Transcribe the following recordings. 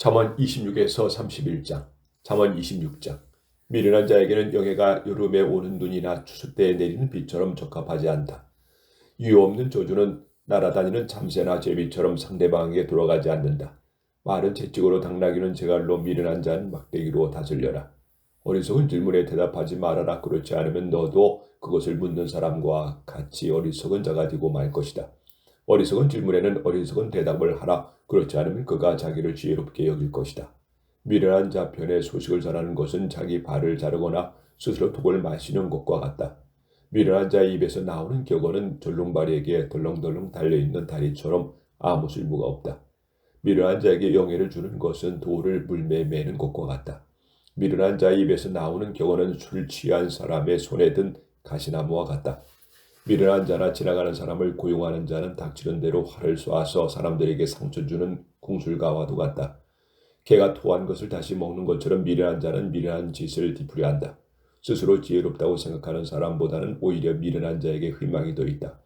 잠언 26에서 31장. 잠언 26장. 미련한 자에게는 영예가 여름에 오는 눈이나 추수 때에 내리는 비처럼 적합하지 않다. 이유 없는 저주는 날아다니는 잠새나 제비처럼 상대방에게 돌아가지 않는다. 말은 채찍으로 당나귀는 제갈로, 미련한 자는 막대기로 다스려라. 어리석은 질문에 대답하지 말아라. 그렇지 않으면 너도 그것을 묻는 사람과 같이 어리석은 자가 되고 말 것이다. 어리석은 질문에는 어리석은 대답을 하라. 그렇지 않으면 그가 자기를 지혜롭게 여길 것이다. 미련한 자 편에 소식을 전하는 것은 자기 발을 자르거나 스스로 독을 마시는 것과 같다. 미련한 자의 입에서 나오는 격언은 절름발이에게 덜렁덜렁 달려있는 다리처럼 아무 쓸모가 없다. 미련한 자에게 영예를 주는 것은 돌을 물매에 매는 것과 같다. 미련한 자의 입에서 나오는 격언은 술 취한 사람의 손에 든 가시나무와 같다. 미련한 자나 지나가는 사람을 고용하는 자는 닥치는 대로 활을 쏘아서 사람들에게 상처 주는 궁술가와도 같다. 개가 토한 것을 다시 먹는 것처럼 미련한 자는 미련한 짓을 뒤풀이한다. 스스로 지혜롭다고 생각하는 사람보다는 오히려 미련한 자에게 희망이 더 있다.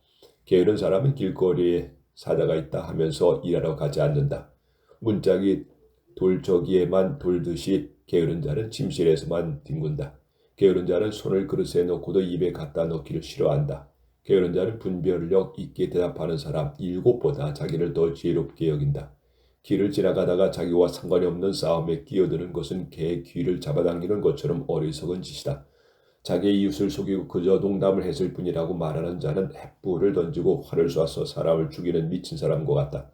게으른 사람은 길거리에 사자가 있다 하면서 일하러 가지 않는다. 문짝이 돌저기에만 돌듯이 게으른 자는 침실에서만 뒹군다. 게으른 자는 손을 그릇에 넣고도 입에 갖다 넣기를 싫어한다. 게으른 자는 분별력 있게 대답하는 사람 7보다 자기를 더 지혜롭게 여긴다. 길을 지나가다가 자기와 상관이 없는 싸움에 끼어드는 것은 개의 귀를 잡아당기는 것처럼 어리석은 짓이다. 자기의 이웃을 속이고 그저 농담을 했을 뿐이라고 말하는 자는 횃불을 던지고 활을 쏴서 사람을 죽이는 미친 사람과 같다.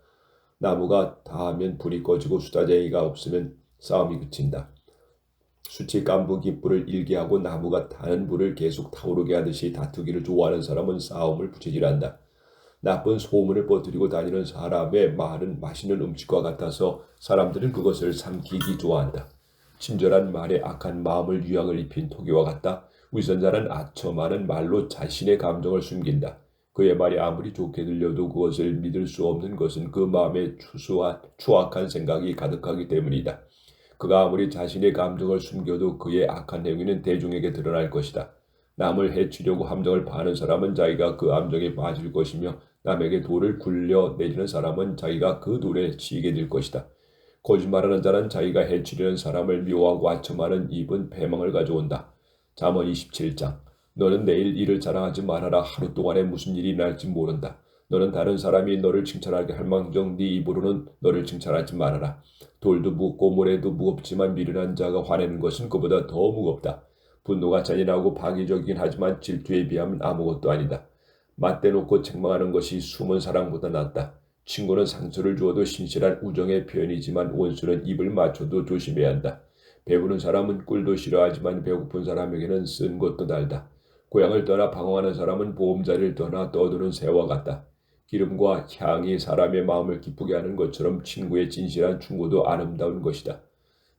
나무가 다하면 불이 꺼지고 수다쟁이가 없으면 싸움이 그친다. 숯이 깐부기 불을 일게 하고 나무가 타는 불을 계속 타오르게 하듯이 다투기를 좋아하는 사람은 싸움을 부채질한다. 나쁜 소문을 퍼뜨리고 다니는 사람의 말은 맛있는 음식과 같아서 사람들은 그것을 삼키기 좋아한다. 친절한 말에 악한 마음을 유황을 입힌 토기와 같다. 위선자는 아첨하는 말로 자신의 감정을 숨긴다. 그의 말이 아무리 좋게 들려도 그것을 믿을 수 없는 것은 그 마음에 추악한 생각이 가득하기 때문이다. 그가 아무리 자신의 감정을 숨겨도 그의 악한 행위는 대중에게 드러날 것이다. 남을 해치려고 함정을 파는 사람은 자기가 그 함정에 빠질 것이며 남에게 돌을 굴려 내리는 사람은 자기가 그 돌에 치이게 될 것이다. 거짓말하는 자는 자기가 해치려는 사람을 미워하고 아첨하는 입은 패망을 가져온다. 잠언 27장. 너는 내일 일을 자랑하지 말아라. 하루 동안에 무슨 일이 날지 모른다. 너는 다른 사람이 너를 칭찬하게 할 망정 네 입으로는 너를 칭찬하지 말아라. 돌도 무겁고 모래도 무겁지만 미련한 자가 화내는 것은 그보다 더 무겁다. 분노가 잔인하고 파괴적이긴 하지만 질투에 비하면 아무것도 아니다. 맞대놓고 책망하는 것이 숨은 사랑보다 낫다. 친구는 상처를 주어도 신실한 우정의 표현이지만 원수는 입을 맞춰도 조심해야 한다. 배부른 사람은 꿀도 싫어하지만 배고픈 사람에게는 쓴 것도 달다. 고향을 떠나 방황하는 사람은 보금자리를 떠나 떠도는 새와 같다. 기름과 향이 사람의 마음을 기쁘게 하는 것처럼 친구의 진실한 충고도 아름다운 것이다.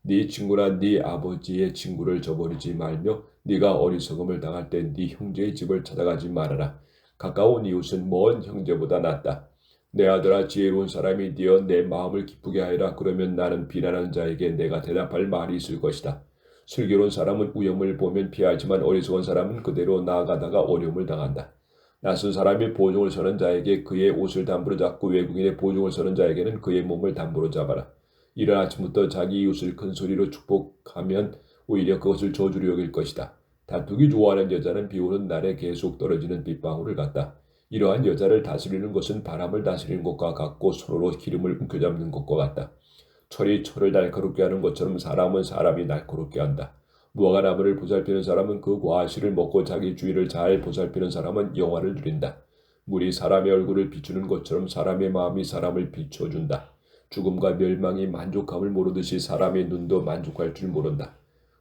네 친구나 네 아버지의 친구를 저버리지 말며 네가 어리석음을 당할 때 네 형제의 집을 찾아가지 말아라. 가까운 이웃은 먼 형제보다 낫다. 내 아들아, 지혜로운 사람이 되어 내 마음을 기쁘게 하여라. 그러면 나는 비난하는 자에게 내가 대답할 말이 있을 것이다. 슬기로운 사람은 위험을 보면 피하지만 어리석은 사람은 그대로 나아가다가 어려움을 당한다. 낯선 사람이 보증을 서는 자에게 그의 옷을 담보로 잡고 외국인의 보증을 서는 자에게는 그의 몸을 담보로 잡아라. 이른 아침부터 자기 이웃을 큰 소리로 축복하면 오히려 그것을 저주로 여길 것이다. 다투기 좋아하는 여자는 비오는 날에 계속 떨어지는 빗방울을 같다. 이러한 여자를 다스리는 것은 바람을 다스리는 것과 같고 손으로 기름을 움켜잡는 것과 같다. 철이 철을 날카롭게 하는 것처럼 사람은 사람이 날카롭게 한다. 무화과 나무를 보살피는 사람은 그 과실을 먹고 자기 주위를 잘 보살피는 사람은 영화를 누린다. 물이 사람의 얼굴을 비추는 것처럼 사람의 마음이 사람을 비춰준다. 죽음과 멸망이 만족함을 모르듯이 사람의 눈도 만족할 줄 모른다.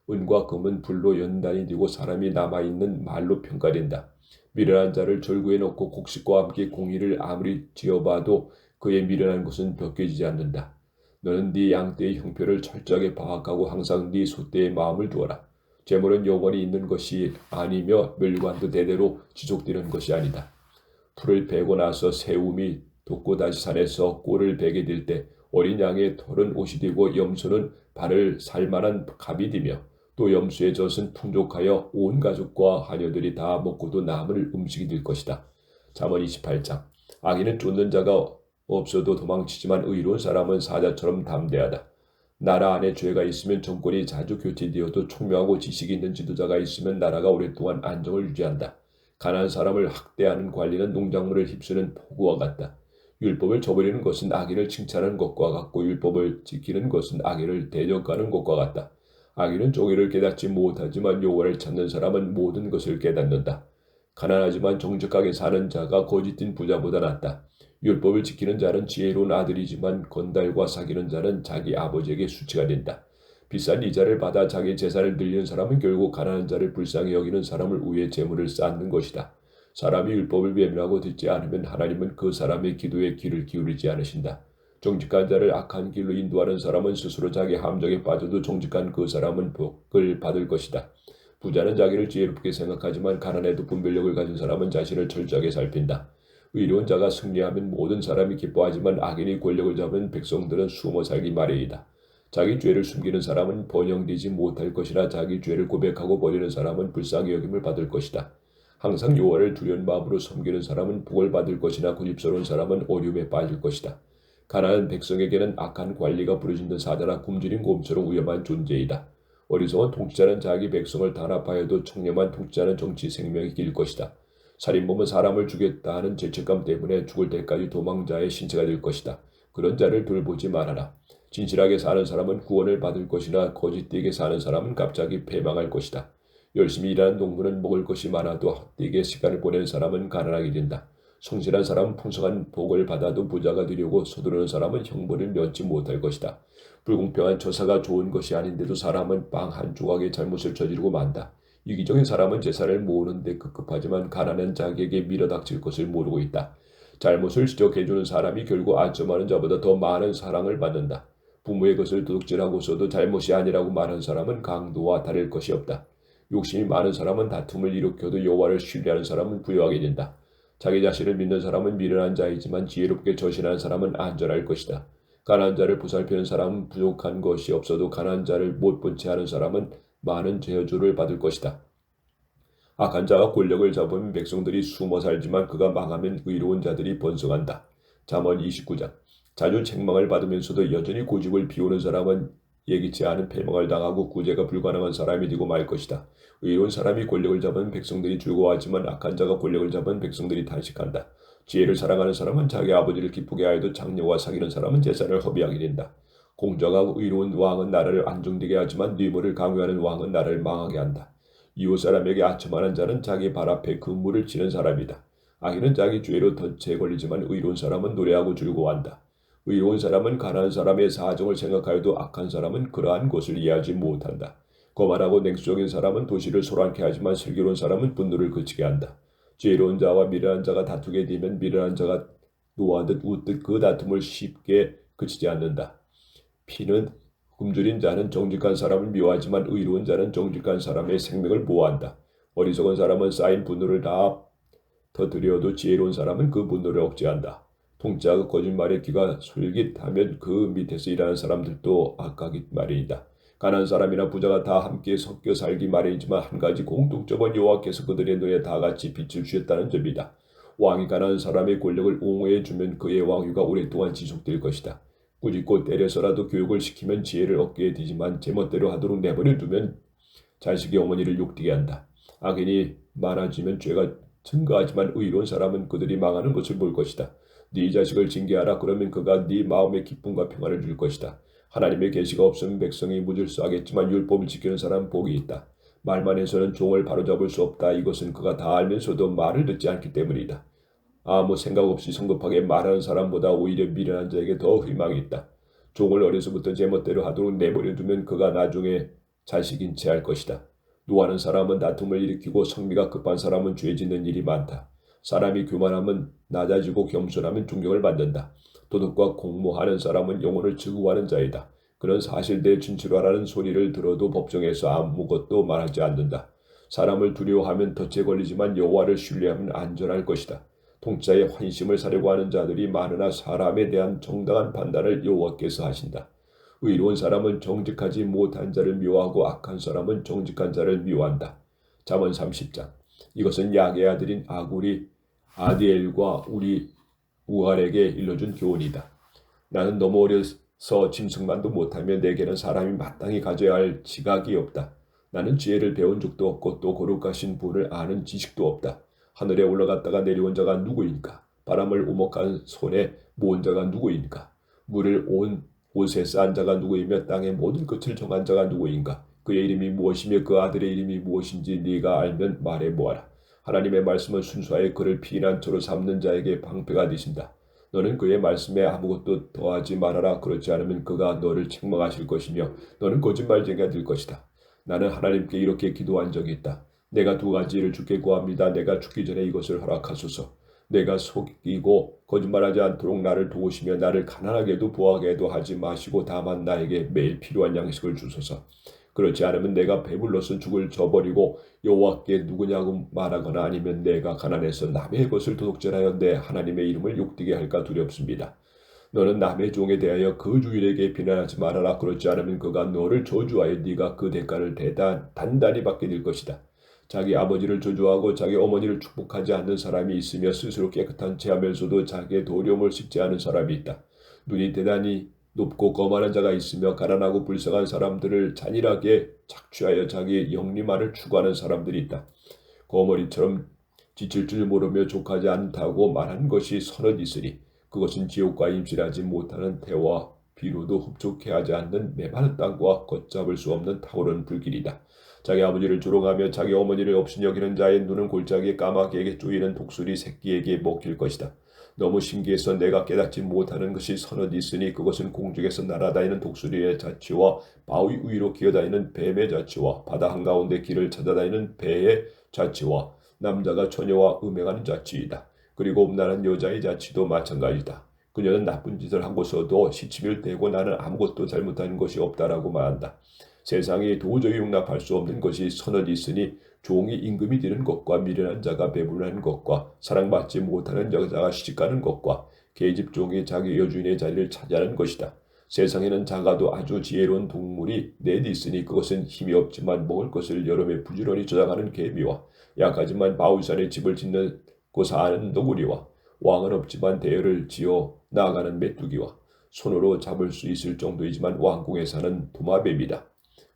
은과 금은 불로 연단이 되고 사람이 남아있는 말로 평가된다. 미련한 자를 절구에 넣고 곡식과 함께 공의를 아무리 지어봐도 그의 미련한 것은 벗겨지지 않는다. 너는 네 양떼의 형편을 철저하게 파악하고 항상 네 소떼의 마음을 두어라. 재물은 영원히 있는 것이 아니며 멸관도 대대로 지속되는 것이 아니다. 풀을 베고 나서 새움이 돋고 다시 산에서 꼴을 베게 될 때 어린 양의 털은 옷이 되고 염소는 발을 살만한 갑이 되며 또 염소의 젖은 풍족하여 온 가족과 하녀들이 다 먹고도 남을 음식이 될 것이다. 잠언 28장. 악인은 쫓는 자가 없어도 도망치지만 의로운 사람은 사자처럼 담대하다. 나라 안에 죄가 있으면 정권이 자주 교체되어도 총명하고 지식이 있는 지도자가 있으면 나라가 오랫동안 안정을 유지한다. 가난한 사람을 학대하는 관리는 농작물을 휩쓰는 폭우와 같다. 율법을 저버리는 것은 악인을 칭찬하는 것과 같고 율법을 지키는 것은 악인을 대적하는 것과 같다. 악인은 정의를 깨닫지 못하지만 여호와를 찾는 사람은 모든 것을 깨닫는다. 가난하지만 정직하게 사는 자가 거짓된 부자보다 낫다. 율법을 지키는 자는 지혜로운 아들이지만 건달과 사귀는 자는 자기 아버지에게 수치가 된다. 비싼 이자를 받아 자기 재산을 늘리는 사람은 결국 가난한 자를 불쌍히 여기는 사람을 위해 재물을 쌓는 것이다. 사람이 율법을 외면하고 듣지 않으면 하나님은 그 사람의 기도에 귀를 기울이지 않으신다. 정직한 자를 악한 길로 인도하는 사람은 스스로 자기 함정에 빠져도 정직한 그 사람은 복을 받을 것이다. 부자는 자기를 지혜롭게 생각하지만 가난해도 분별력을 가진 사람은 자신을 철저하게 살핀다. 의로운 자가 승리하면 모든 사람이 기뻐하지만 악인이 권력을 잡은 백성들은 숨어 살기 마련이다. 자기 죄를 숨기는 사람은 번영되지 못할 것이나 자기 죄를 고백하고 버리는 사람은 불쌍히 여김을 받을 것이다. 항상 여호와를 두려운 마음으로 섬기는 사람은 복을 받을 것이나 고집스러운 사람은 어려움에 빠질 것이다. 가난한 백성에게는 악한 관리가 부르짖는 사자나 굶주린 곰처럼 위험한 존재이다. 어리석은 통치자는 자기 백성을 단합하여도 청렴한 통치자는 정치 생명이 길 것이다. 살인범은 사람을 죽였다 하는 죄책감 때문에 죽을 때까지 도망자의 신세가 될 것이다. 그런 자를 돌보지 말아라. 진실하게 사는 사람은 구원을 받을 것이나 거짓되게 사는 사람은 갑자기 패망할 것이다. 열심히 일하는 농부는 먹을 것이 많아도 헛되게 시간을 보내는 사람은 가난하게 된다. 성실한 사람은 풍성한 복을 받아도 부자가 되려고 서두르는 사람은 형벌을 면치 못할 것이다. 불공평한 처사가 좋은 것이 아닌데도 사람은 빵 한 조각에 잘못을 저지르고 만다. 이기적인 사람은 재산을 모으는 데 급급하지만 가난한 자에게 밀어닥칠 것을 모르고 있다. 잘못을 지적해주는 사람이 결국 아첨하는 자보다 더 많은 사랑을 받는다. 부모의 것을 도둑질하고서도 잘못이 아니라고 말하는 사람은 강도와 다를 것이 없다. 욕심이 많은 사람은 다툼을 일으켜도 여호와를 신뢰하는 사람은 부유하게 된다. 자기 자신을 믿는 사람은 미련한 자이지만 지혜롭게 저신하는 사람은 안전할 것이다. 가난한 자를 보살피는 사람은 부족한 것이 없어도 가난한 자를 못 본 채 하는 사람은 많은 저주를 받을 것이다. 악한 자가 권력을 잡으면 백성들이 숨어 살지만 그가 망하면 의로운 자들이 번성한다. 잠언 29장. 자주 책망을 받으면서도 여전히 고집을 피우는 사람은 예기치 않은 패망을 당하고 구제가 불가능한 사람이 되고 말 것이다. 의로운 사람이 권력을 잡은 백성들이 즐거워하지만 악한 자가 권력을 잡은 백성들이 탄식한다. 지혜를 사랑하는 사람은 자기 아버지를 기쁘게 하여도 장녀와 사귀는 사람은 재산을 허비하게 된다. 공정하고 의로운 왕은 나라를 안정되게 하지만 뇌물을 강요하는 왕은 나라를 망하게 한다. 이웃 사람에게 아첨하는 자는 자기 발 앞에 근무를 치는 사람이다. 악인은 자기 죄로 덫에 걸리지만 의로운 사람은 노래하고 즐거워한다. 의로운 사람은 가난한 사람의 사정을 생각하여도 악한 사람은 그러한 것을 이해하지 못한다. 거만하고 냉소적인 사람은 도시를 소란케 하지만 슬기로운 사람은 분노를 그치게 한다. 지혜로운 자와 미련한 자가 다투게 되면 미련한 자가 노하듯 웃듯 그 다툼을 쉽게 그치지 않는다. 피는 굶주린 자는 정직한 사람을 미워하지만 의로운 자는 정직한 사람의 생명을 보호한다. 어리석은 사람은 쌓인 분노를 다 터뜨려도 지혜로운 사람은 그 분노를 억제한다. 통치자가 거짓말에 귀가 솔깃하면 그 밑에서 일하는 사람들도 악하기 마련이다. 가난한 사람이나 부자가 다 함께 섞여 살기 마련이지만 한 가지 공통점은 여호와께서 그들의 눈에 다 같이 빛을 주셨다는 점이다. 왕이 가난한 사람의 권력을 옹호해 주면 그의 왕위가 오랫동안 지속될 것이다. 꾸짖고 때려서라도 교육을 시키면 지혜를 얻게 되지만 제멋대로 하도록 내버려 두면 자식이 어머니를 욕되게 한다. 악인이 많아지면 죄가 증가하지만 의로운 사람은 그들이 망하는 것을 볼 것이다. 네 자식을 징계하라. 그러면 그가 네 마음에 기쁨과 평안을 줄 것이다. 하나님의 계시가 없으면 백성이 무질서하겠지만 율법을 지키는 사람은 복이 있다. 말만 해서는 종을 바로잡을 수 없다. 이것은 그가 다 알면서도 말을 듣지 않기 때문이다. 아무 생각 없이 성급하게 말하는 사람보다 오히려 미련한 자에게 더 희망이 있다. 종을 어려서부터 제멋대로 하도록 내버려 두면 그가 나중에 자식인 채 할 것이다. 노하는 사람은 다툼을 일으키고 성미가 급한 사람은 죄 짓는 일이 많다. 사람이 교만하면 낮아지고 겸손하면 존경을 받는다. 도덕과 공모하는 사람은 영혼을 즐거워하는 자이다. 그런 사실대에 진실하라는 소리를 들어도 법정에서 아무것도 말하지 않는다. 사람을 두려워하면 덫에 걸리지만 여호와를 신뢰하면 안전할 것이다. 통치자의 환심을 사려고 하는 자들이 많으나 사람에 대한 정당한 판단을 여호와께서 하신다. 의로운 사람은 정직하지 못한 자를 미워하고 악한 사람은 정직한 자를 미워한다. 잠언 30장. 이것은 야게의 아들인 아굴이 아디엘과 우리 우갈에게 일러준 교훈이다. 나는 너무 짐승만도 못하며 내게는 사람이 마땅히 가져야 할 지각이 없다. 나는 지혜를 배운 적도 없고 또 거룩하신 분을 아는 지식도 없다. 하늘에 올라갔다가 내려온 자가 누구인가? 바람을 오목한 손에 모은 자가 누구인가? 물을 온 옷에 싼 자가 누구이며 땅의 모든 끝을 정한 자가 누구인가? 그의 이름이 무엇이며 그 아들의 이름이 무엇인지 네가 알면 말해 보아라. 하나님의 말씀은 순수하여 그를 피난처로 삼는 자에게 방패가 되신다. 너는 그의 말씀에 아무것도 더하지 말아라. 그렇지 않으면 그가 너를 책망하실 것이며 너는 거짓말쟁이가 될 것이다. 나는 하나님께 이렇게 기도한 적이 있다. 내가 두 가지를 주께 구합니다. 내가 죽기 전에 이것을 허락하소서. 내가 속이고 거짓말하지 않도록 나를 도우시며 나를 가난하게도 부하게도 하지 마시고 다만 나에게 매일 필요한 양식을 주소서. 그렇지 않으면 내가 배불러서 죽을 저버리고 여호와께 누구냐고 말하거나 아니면 내가 가난해서 남의 것을 도둑질하여 내 하나님의 이름을 욕되게 할까 두렵습니다. 너는 남의 종에 대하여 그 주인에게 비난하지 말아라. 그렇지 않으면 그가 너를 저주하여 네가 그 대가를 단단히 받게 될 것이다. 자기 아버지를 저주하고 자기 어머니를 축복하지 않는 사람이 있으며 스스로 깨끗한 체하면서도 자기의 도려움을 씻지 않은 사람이 있다. 눈이 대단히 높고 거만한 자가 있으며 가난하고 불쌍한 사람들을 잔인하게 착취하여 자기의 영리만을 추구하는 사람들이 있다. 거머리처럼 지칠 줄 모르며 족하지 않다고 말한 것이 서너 있으니 그것은 지옥과 임실하지 못하는 태와 비로도 흡족해 하지 않는 메마른 땅과 걷잡을 수 없는 타오르는 불길이다. 자기 아버지를 조롱하며 자기 어머니를 없인 여기는 자의 눈은 골짜기에 까마귀에게 쪼이는 독수리 새끼에게 먹힐 것이다. 너무 신기해서 내가 깨닫지 못하는 것이 서너 있으니 그것은 공중에서 날아다니는 독수리의 자취와 바위 위로 기어다니는 뱀의 자취와 바다 한가운데 길을 찾아다니는 배의 자취와 남자가 처녀와 음행하는 자취이다. 그리고 음란한 여자의 자취도 마찬가지다. 그녀는 나쁜 짓을 하고서도 시침을 대고 나는 아무것도 잘못한 것이 없다라고 말한다. 세상에 도저히 용납할 수 없는 것이 서너 있으니 종이 임금이 되는 것과 미련한 자가 배불러하는 것과 사랑받지 못하는 여자가 시집가는 것과 계집종이 자기 여주인의 자리를 차지하는 것이다. 세상에는 작아도 아주 지혜로운 동물이 넷 있으니 그것은 힘이 없지만 먹을 것을 여름에 부지런히 저장하는 개미와 약하지만 바울산에 집을 짓는 고사하는 너구리와 왕은 없지만 대열을 지어 나아가는 메뚜기와 손으로 잡을 수 있을 정도이지만 왕궁에 사는 도마뱀이다.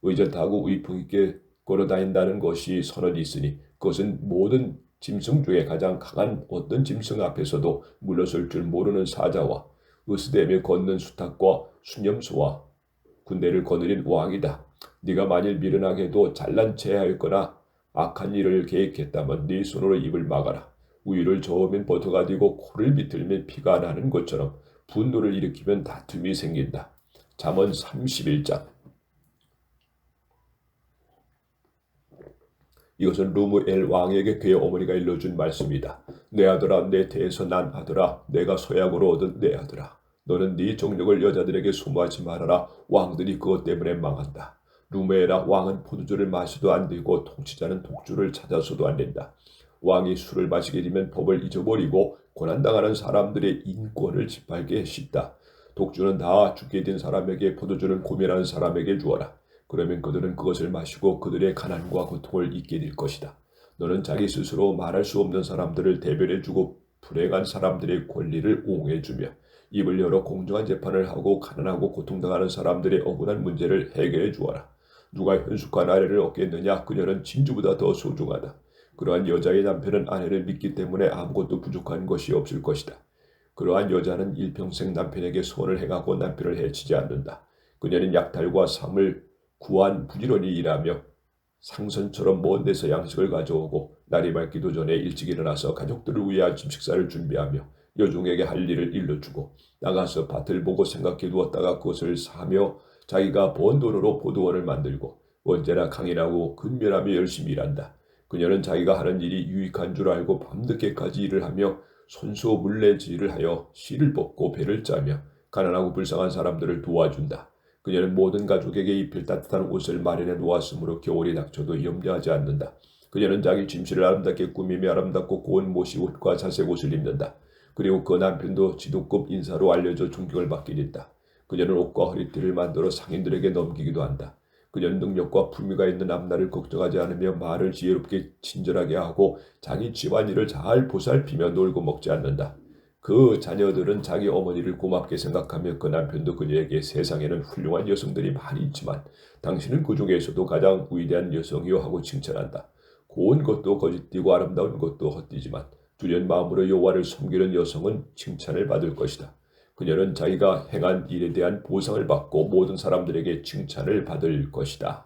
의젓하고 의풍 있게 걸어다닌다는 것이 서너 있으니 그것은 모든 짐승 중에 가장 강한 어떤 짐승 앞에서도 물러설 줄 모르는 사자와 으스대며 걷는 수탉과 수념소와 군대를 거느린 왕이다. 네가 만일 미련하게도 잘난 체 하였거나 악한 일을 계획했다면 네 손으로 입을 막아라. 우유를 저으면 버터가 되고 코를 비틀면 피가 나는 것처럼 분노를 일으키면 다툼이 생긴다. 잠언 31장. 이것은 루무엘 왕에게 그의 어머니가 일러준 말씀이다. 내 아들아, 내 태에서 난 아들아, 내가 소약으로 얻은 내 아들아. 너는 네 정력을 여자들에게 소모하지 말아라. 왕들이 그것 때문에 망한다. 루무엘아, 왕은 포도주를 마셔도 안 되고 통치자는 독주를 찾아서도 안 된다. 왕이 술을 마시게 되면 법을 잊어버리고 고난당하는 사람들의 인권을 짓밟게 쉽다. 독주는 다 죽게 된 사람에게, 포도주는 고민하는 사람에게 주어라. 그러면 그들은 그것을 마시고 그들의 가난과 고통을 잊게 될 것이다. 너는 자기 스스로 말할 수 없는 사람들을 대변해주고 불행한 사람들의 권리를 옹호해주며 입을 열어 공정한 재판을 하고 가난하고 고통당하는 사람들의 억울한 문제를 해결해 주어라. 누가 현숙한 아내를 얻겠느냐? 그녀는 진주보다 더 소중하다. 그러한 여자의 남편은 아내를 믿기 때문에 아무것도 부족한 것이 없을 것이다. 그러한 여자는 일평생 남편에게 소원을 행하고 남편을 해치지 않는다. 그녀는 약탈과 삶을 구한 부지런히 일하며 상선처럼 먼 데서 양식을 가져오고 날이 밝기도 전에 일찍 일어나서 가족들을 위해 아침 식사를 준비하며 여종에게 할 일을 일러주고 나가서 밭을 보고 생각해 두었다가 그것을 사며 자기가 번 돈으로 포도원을 만들고 언제나 강인하고 근면하며 열심히 일한다. 그녀는 자기가 하는 일이 유익한 줄 알고 밤늦게까지 일을 하며 손수 물레질을 하여 실을 뽑고 배를 짜며 가난하고 불쌍한 사람들을 도와준다. 그녀는 모든 가족에게 입힐 따뜻한 옷을 마련해 놓았으므로 겨울이 닥쳐도 염려하지 않는다. 그녀는 자기 짐실을 아름답게 꾸미며 아름답고 고운 모시 옷과 자색 옷을 입는다. 그리고 그 남편도 지도급 인사로 알려져 존경을 받게 됐다. 그녀는 옷과 허리띠를 만들어 상인들에게 넘기기도 한다. 그녀는 능력과 품위가 있는 앞날을 걱정하지 않으며 말을 지혜롭게 친절하게 하고 자기 집안일을 잘 보살피며 놀고 먹지 않는다. 그 자녀들은 자기 어머니를 고맙게 생각하며 그 남편도 그녀에게 세상에는 훌륭한 여성들이 많이 있지만 당신은 그 중에서도 가장 위대한 여성이요 하고 칭찬한다. 고운 것도 거짓되고 아름다운 것도 헛되지만 두려운 마음으로 여호와를 섬기는 여성은 칭찬을 받을 것이다. 그녀는 자기가 행한 일에 대한 보상을 받고 모든 사람들에게 칭찬을 받을 것이다.